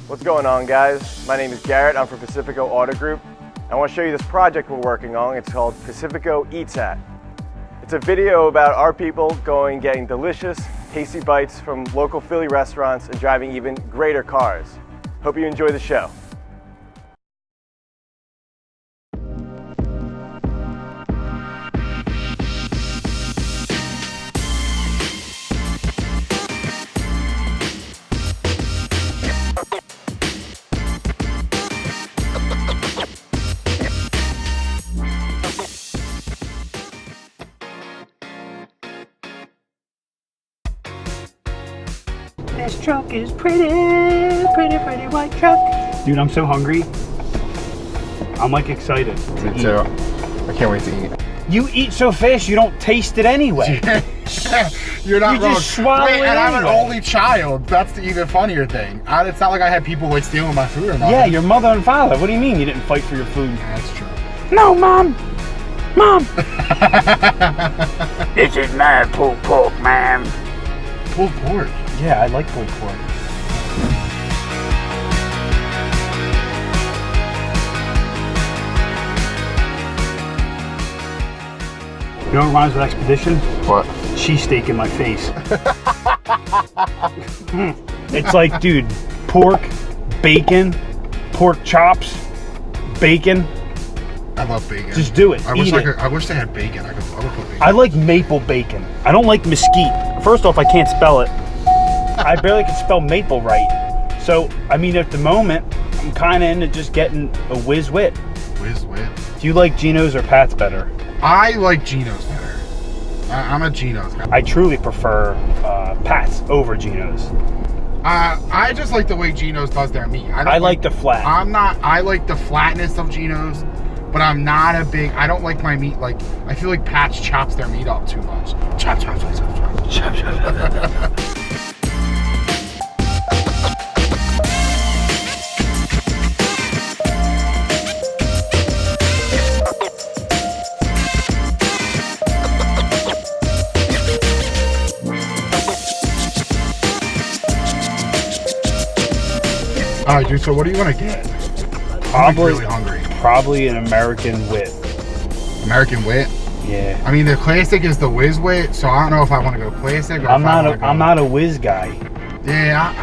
What's going on, guys? My name is Garrett. I'm from Pacifico Auto Group. I want to show you this project we're working on. It's called Pacifico Eats At. It's a video about our people getting delicious, tasty bites from local Philly restaurants and driving even greater cars. Hope you enjoy the show. This truck is pretty white truck. Dude, I'm so hungry. I'm like excited. Me too. I can't wait to eat. You eat so fast, you don't taste it anyway. You're not you wrong. Just swallow Wait, it and I'm an anyway. only child. That's the even funnier thing. It's not like I had people like stealing my food or nothing. Yeah, your mother and father. What do you mean you didn't fight for your food? That's true. No, Mom! Mom! This is my pulled pork, Mom. Pulled pork? Yeah, I like pulled pork. You know what reminds me of Expedition? What? Cheesesteak in my face. It's like, dude, pork, bacon, pork chops, bacon. I love bacon. Just do it. I wish they had bacon. I would put bacon. I like maple bacon. I don't like mesquite. First off, I can't spell it. I barely can spell maple right. So, I mean, at the moment, I'm kind of into just getting a whiz-wit. Whiz-wit? Do you like Geno's or Pat's better? I like Geno's better. I'm a Geno's guy. I truly prefer Pat's over Geno's. I just like the way Geno's does their meat. I like the flat. I like the flatness of Geno's, but I'm not a big, I don't like my meat, like, I feel like Pat's chops their meat up too much. Chop, chop, chop, chop, chop. Chop, chop. All right, dude, so what do you want to get? I'm like really hungry. Probably an American wit. American wit? Yeah. I mean, the classic is the whiz wit, so I don't know if I want to go classic or I'm not a whiz guy. Yeah,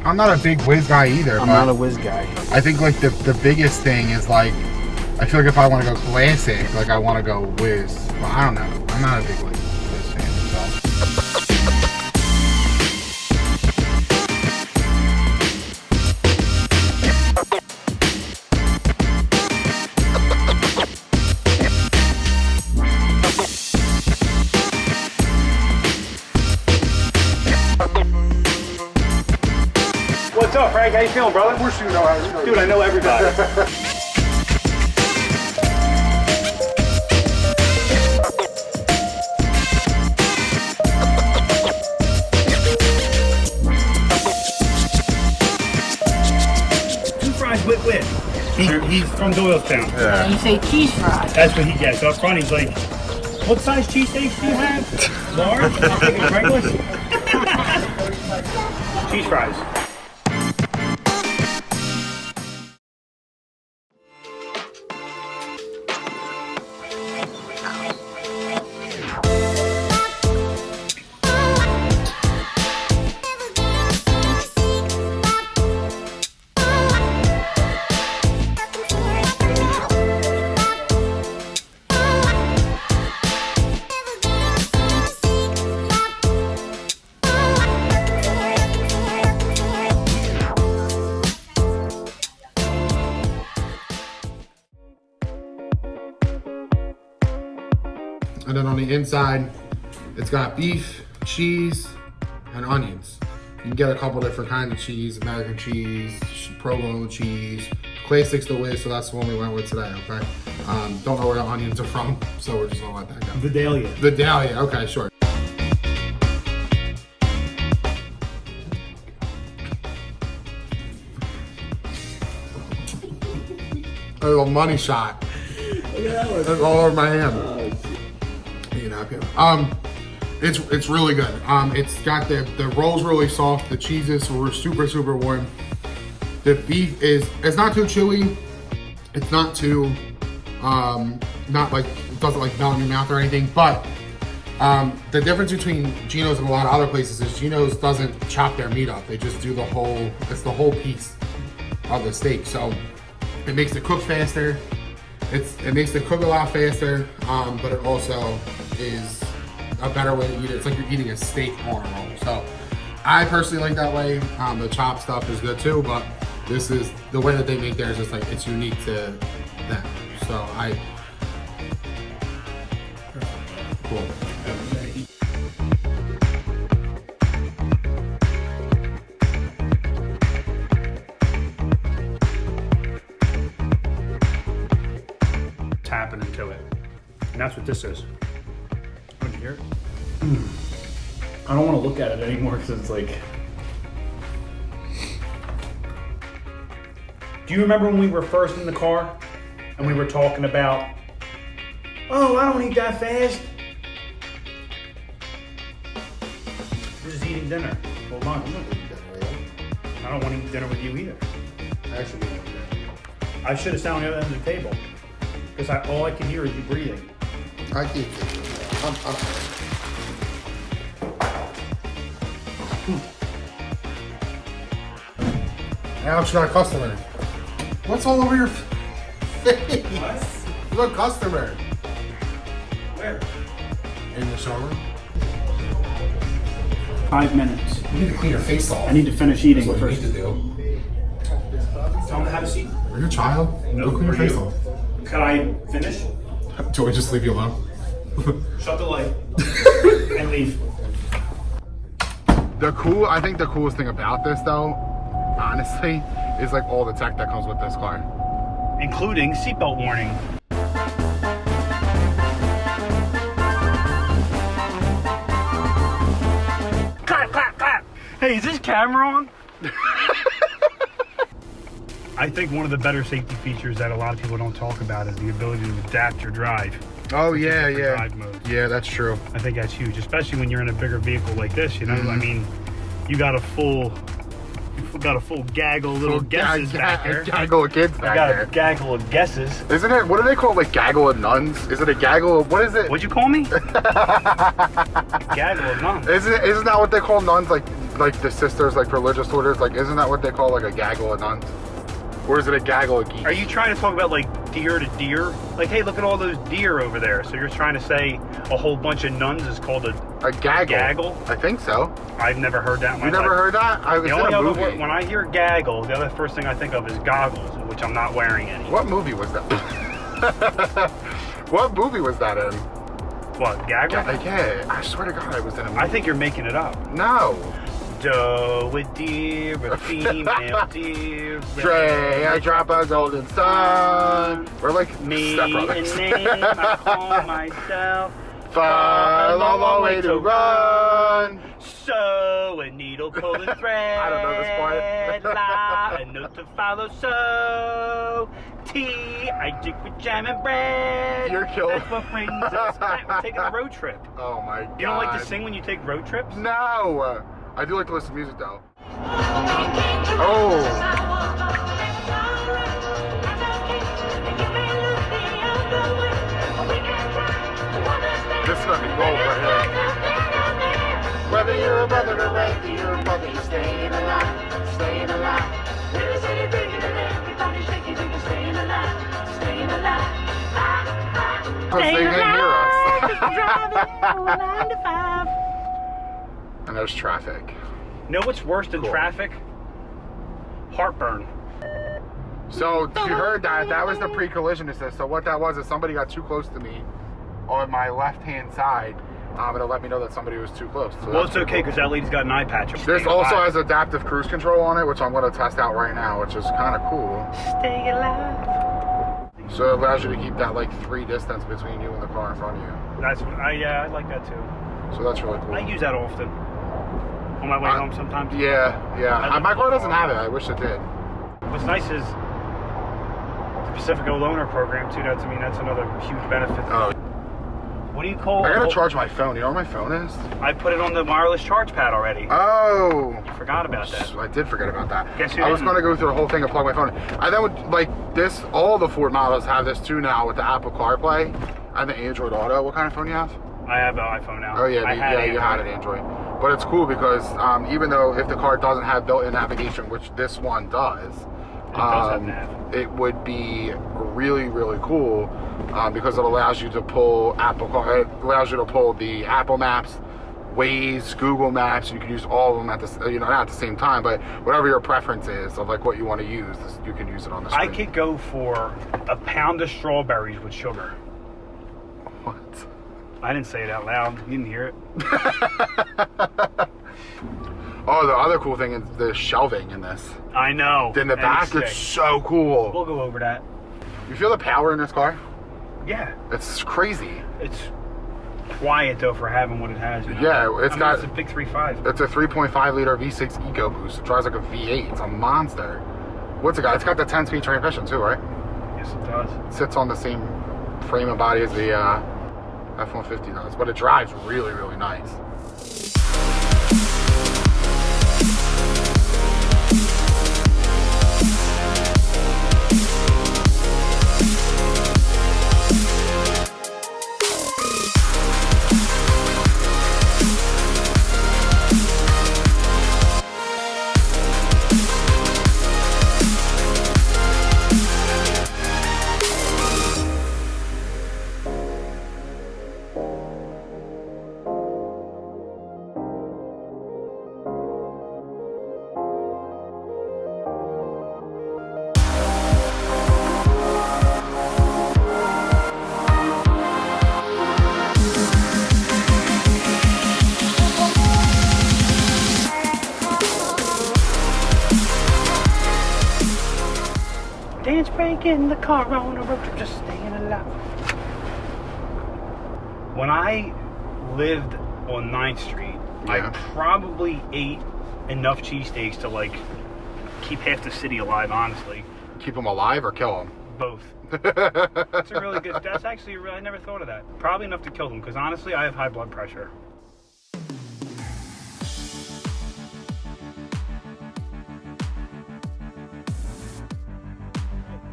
I'm not a big whiz guy either. I'm not a whiz guy. I think like the biggest thing is like, I feel like if I want to go classic, like I want to go whiz. Well, I don't know. I'm not a big whiz fan, so. What's up, Frank? How you feeling, brother? Of course you know how you know. Dude, I know everybody. Two fries with wit. He's from Doylestown. Yeah. You say cheese fries. That's what he gets. Up front, he's like, what size cheesesteaks do you have? Large? I'll take a regular. Cheese fries. And then on the inside, it's got beef, cheese, and onions. You can get a couple different kinds of cheese, American cheese, provolone cheese. Classic's the way, so that's the one we went with today, okay? Don't know where the onions are from, so we're just gonna let that go. Vidalia. Vidalia, okay, sure. A little money shot. It's all over my hand. You know, it's really good. It's got the roll's really soft. The cheeses were super warm. The beef it's not too chewy. It's not too, not like, it doesn't like melt in your mouth or anything, but the difference between Geno's and a lot of other places is Geno's doesn't chop their meat up. They just do it's the whole piece of the steak. So it makes it cook faster. It makes it cook a lot faster, but it also is a better way to eat it. It's like you're eating a steak on a roll. So I personally like that way. The chop stuff is good too, but this is the way that they make theirs. Is like it's unique to them. So cool. Happening to it, and that's what this is. Oh, did you hear it? I don't want to look at it anymore because it's like. Do you remember when we were first in the car and we were talking about, oh, I don't eat that fast. We're just eating dinner. Hold on. I'm not eating dinner with you. I don't want to eat dinner with you either. I actually don't like that. I should have sat on the other end of the table because all I can hear is you breathing. I keep Alex, you're a customer. What's all over your face? What? You're a customer. Where? In the shower. 5 minutes. You need to clean your face off. I need to finish eating That's what first. you need to do. Tell them to have a seat. Are you a child? No, Go clean your are face you? off. Could I finish? Do I just leave you alone? Shut the light and leave. I think the coolest thing about this though, honestly, is like all the tech that comes with this car. Including seatbelt warning. Clap, clap, clap. Hey, is this camera on? I think one of the better safety features that a lot of people don't talk about is the ability to adapt your drive. Oh yeah, different yeah. drive modes. Yeah, that's true. I think that's huge, especially when you're in a bigger vehicle like this, you know? I mean, you got a full gaggle of little guesses back there. Gaggle of kids back I got there. a gaggle of guesses. Isn't it, what do they call it, like gaggle of nuns? Is it a gaggle of, what is it? What'd you call me? Gaggle of nuns. Isn't that what they call nuns, like the sisters, like religious orders? Like, isn't that what they call like a gaggle of nuns? Or is it a gaggle of geese? Are you trying to talk about like deer to deer? Like, hey, look at all those deer over there. So you're trying to say a whole bunch of nuns is called a gaggle? gaggle? I think so. I've never heard that in my You life. never heard that? The only other word, when I hear gaggle, the other first thing I think of is goggles, which I'm not wearing any. What movie was that? What movie was that in? What, gaggle? Yeah, I swear to God I was in a movie. I think you're making it up. No. Doe, a deer, a female deer. Dre, I drop a golden sun. We're like Me stepbrothers. and name, I call myself. Far a long way to run. So a needle pulling thread. I don't know this part. La, a note to follow. So tea, I drink with jam and bread. You're killing. That's what brings us back. We're taking a road trip. Oh my God. You don't like to sing when you take road trips? No. I do like to listen to music though. Oh. This is gonna be gold right here. Whether you're a brother or whether you're a brother, you're staying alive, staying alive. There's anything in it, everybody shaking, you're staying alive, staying alive. Because they didn't hear us. And there's traffic. Know what's worse than traffic? Heartburn. So if you heard that, that was the pre-collision assist. So what that was is somebody got too close to me on my left-hand side. And it let me know that somebody was too close. So Well, it's okay because that lady's got an eye patch. This also has adaptive cruise control on it, which I'm going to test out right now, which is kind of cool. Stay alive. So it allows you to keep that like 3 distance between you and the car in front of you. That's I like that too. So that's really cool. I use that often on my way home sometimes. Yeah. My car doesn't have it. I wish it did. What's nice is the Pacifico loaner program too. That's another huge benefit. Oh. what do you call? I gotta charge my phone. You know where my phone is? I put it on the wireless charge pad already. Oh. You forgot about that. I did forget about that. Guess who I was didn't? gonna go through the whole thing and plug my phone in. And then with like this, all the Ford models have this too now with the Apple CarPlay and the Android Auto. What kind of phone you have? I have an iPhone now. Oh yeah, you had an Android. But it's cool because even though if the car doesn't have built-in navigation, which this one does, have nav. it would be really, really cool because it allows you to pull it allows you to pull the Apple Maps, Waze, Google Maps. You can use all of them at the not at the same time, but whatever your preference is of like what you want to use, you can use it on the screen. I could go for a pound of strawberries with sugar. What? I didn't say it out loud. You didn't hear it. Oh, the other cool thing is the shelving in this. I know. In the back, it's so cool. We'll go over that. You feel the power in this car? Yeah. It's crazy. It's quiet though for having what it has. You know? Yeah, it's got. It's a big 3.5. It's a 3.5 liter V6 EcoBoost. It drives like a V8. It's a monster. What's it got? It's got the 10-speed transmission too, right? Yes, it does. It sits on the same frame and body as the F-150 does, but it drives really, really nice. Dance break in the car on a road trip, just staying alive. When I lived on 9th Street, I probably ate enough cheesesteaks to like keep half the city alive, honestly. Keep them alive or kill them? Both. That's a really good, that's actually I never thought of that. Probably enough to kill them, because honestly, I have high blood pressure.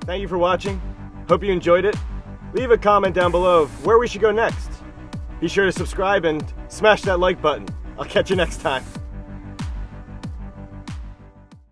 Thank you for watching. Hope you enjoyed it. Leave a comment down below of where we should go next. Be sure to subscribe and smash that like button. I'll catch you next time.